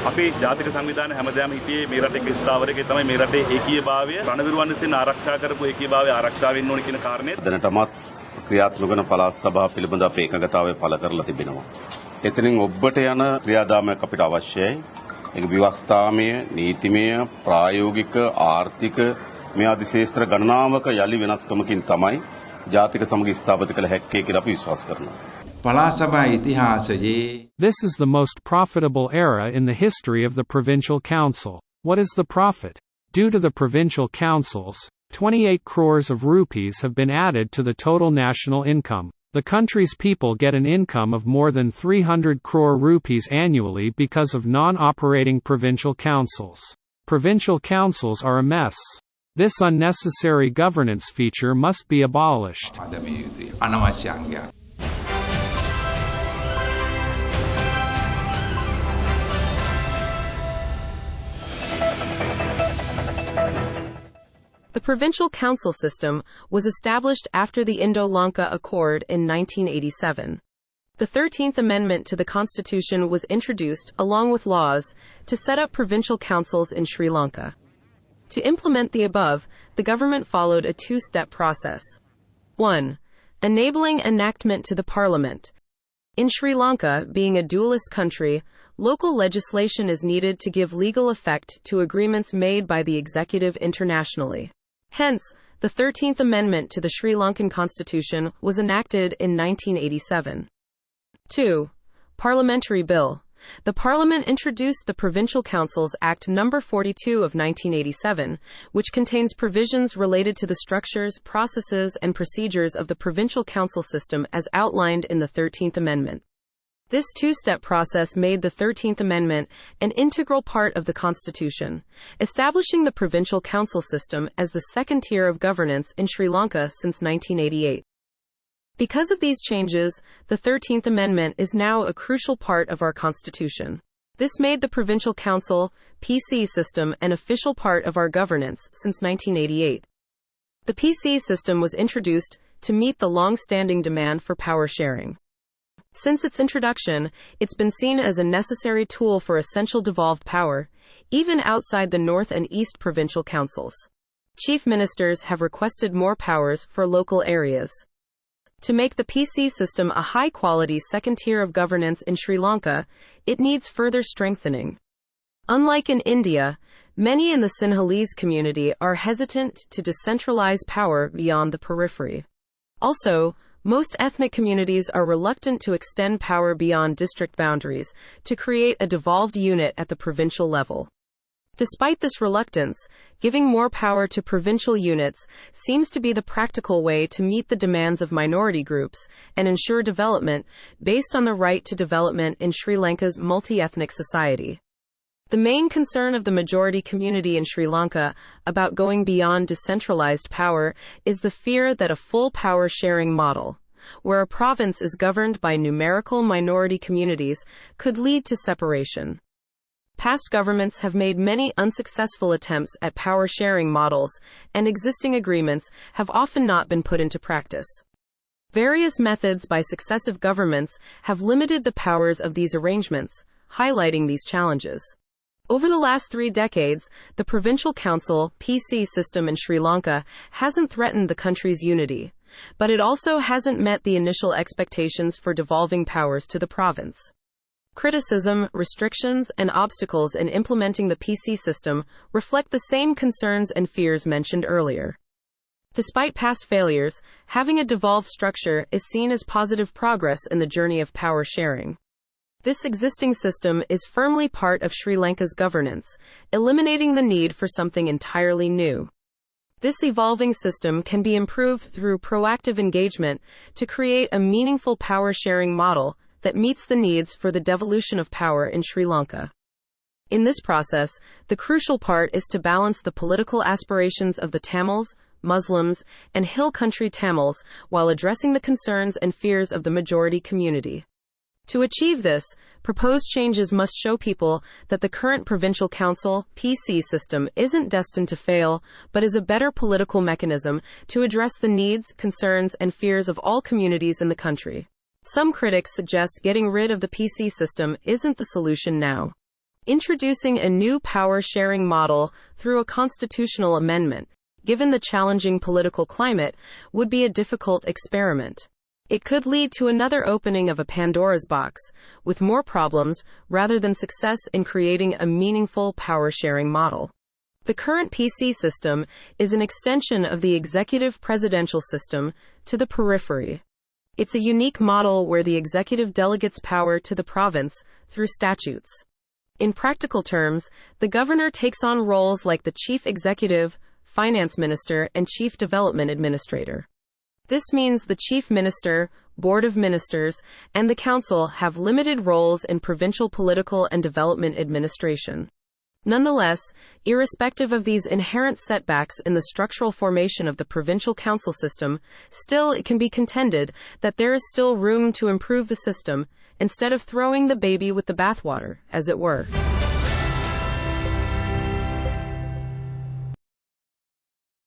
අපේ ජාතික සංවිධානය හැමදාම හිටියේ මේ රටේ ක්‍රිස්තාවරකේ තමයි මේ රටේ ඒකීයභාවය රණවිරුවන් විසින් ආරක්ෂා කරපු ඒකීයභාවය ආරක්ෂා වෙන්න ඕන කියන කාරණේ දැනටමත් ක්‍රියාත්මක වන පළාත් සභාව පිළිබඳ අපේ එකඟතාවය පළ කරලා තිබෙනවා. එතනින් ඔබට යන ක්‍රියාදාමයක් අපිට අවශ්‍යයි. ඒක ව්‍යවස්ථාමය, නීතිමය, ප්‍රායෝගික, ආර්ථික මේ ආදී ශේත්‍ර ගණනාවක යලි වෙනස්කමකින් තමයි ජාතික සමගි ස්ථාපිත කළ හැක්කේ කියලා අපි විශ්වාස කරනවා. This is the most profitable era in the history of the Provincial Council. What is the profit? Due to the Provincial Councils, 28 crores of rupees have been added to the total national income. The country's people get an income of more than 300 crore rupees annually because of non-operating provincial councils. Provincial councils are a mess. This unnecessary governance feature must be abolished. The Provincial Council system was established after the Indo-Lanka Accord in 1987. The 13th Amendment to the Constitution was introduced, along with laws, to set up provincial councils in Sri Lanka. To implement the above, the government followed a two-step process. 1. Enabling enactment to the Parliament. In Sri Lanka, being a dualist country, local legislation is needed to give legal effect to agreements made by the executive internationally. Hence, the 13th Amendment to the Sri Lankan Constitution was enacted in 1987. 2. Parliamentary Bill. The Parliament introduced the Provincial Councils Act No. 42 of 1987, which contains provisions related to the structures, processes, and procedures of the Provincial Council system as outlined in the 13th Amendment. This two-step process made the 13th Amendment an integral part of the Constitution, establishing the Provincial Council system as the second tier of governance in Sri Lanka since 1988. Because of these changes, the 13th Amendment is now a crucial part of our Constitution. This made the Provincial Council (PC) system an official part of our governance since 1988. The PC system was introduced to meet the long-standing demand for power sharing. Since its introduction, it's been seen as a necessary tool for essential devolved power, even outside the North and East Provincial Councils. Chief Ministers have requested more powers for local areas. To make the PC system a high-quality second tier of governance in Sri Lanka, it needs further strengthening. Unlike in India, many in the Sinhalese community are hesitant to decentralize power beyond the periphery. Also, most ethnic communities are reluctant to extend power beyond district boundaries to create a devolved unit at the provincial level. Despite this reluctance, giving more power to provincial units seems to be the practical way to meet the demands of minority groups and ensure development based on the right to development in Sri Lanka's multi-ethnic society. The main concern of the majority community in Sri Lanka about going beyond decentralized power is the fear that a full power-sharing model, where a province is governed by numerical minority communities, could lead to separation. Past governments have made many unsuccessful attempts at power-sharing models, and existing agreements have often not been put into practice. Various methods by successive governments have limited the powers of these arrangements, highlighting these challenges. Over the last 3 decades, the Provincial Council (PC) system in Sri Lanka hasn't threatened the country's unity, but it also hasn't met the initial expectations for devolving powers to the province. Criticism, restrictions, and obstacles in implementing the PC system reflect the same concerns and fears mentioned earlier. Despite past failures, having a devolved structure is seen as positive progress in the journey of power sharing. This existing system is firmly part of Sri Lanka's governance, eliminating the need for something entirely new. This evolving system can be improved through proactive engagement to create a meaningful power-sharing model that meets the needs for the devolution of power in Sri Lanka. In this process, the crucial part is to balance the political aspirations of the Tamils, Muslims, and Hill Country Tamils while addressing the concerns and fears of the majority community. To achieve this, proposed changes must show people that the current Provincial Council (PC) system isn't destined to fail, but is a better political mechanism to address the needs, concerns, and fears of all communities in the country. Some critics suggest getting rid of the PC system isn't the solution now. Introducing a new power-sharing model through a constitutional amendment, given the challenging political climate, would be a difficult experiment. It could lead to another opening of a Pandora's box, with more problems rather than success in creating a meaningful power-sharing model. The current PC system is an extension of the executive presidential system to the periphery. It's a unique model where the executive delegates power to the province through statutes. In practical terms, the governor takes on roles like the chief executive, finance minister, and chief development administrator. This means the chief minister, board of ministers, and the council have limited roles in provincial political and development administration. Nonetheless, irrespective of these inherent setbacks in the structural formation of the provincial council system, still it can be contended that there is still room to improve the system, instead of throwing the baby with the bathwater, as it were.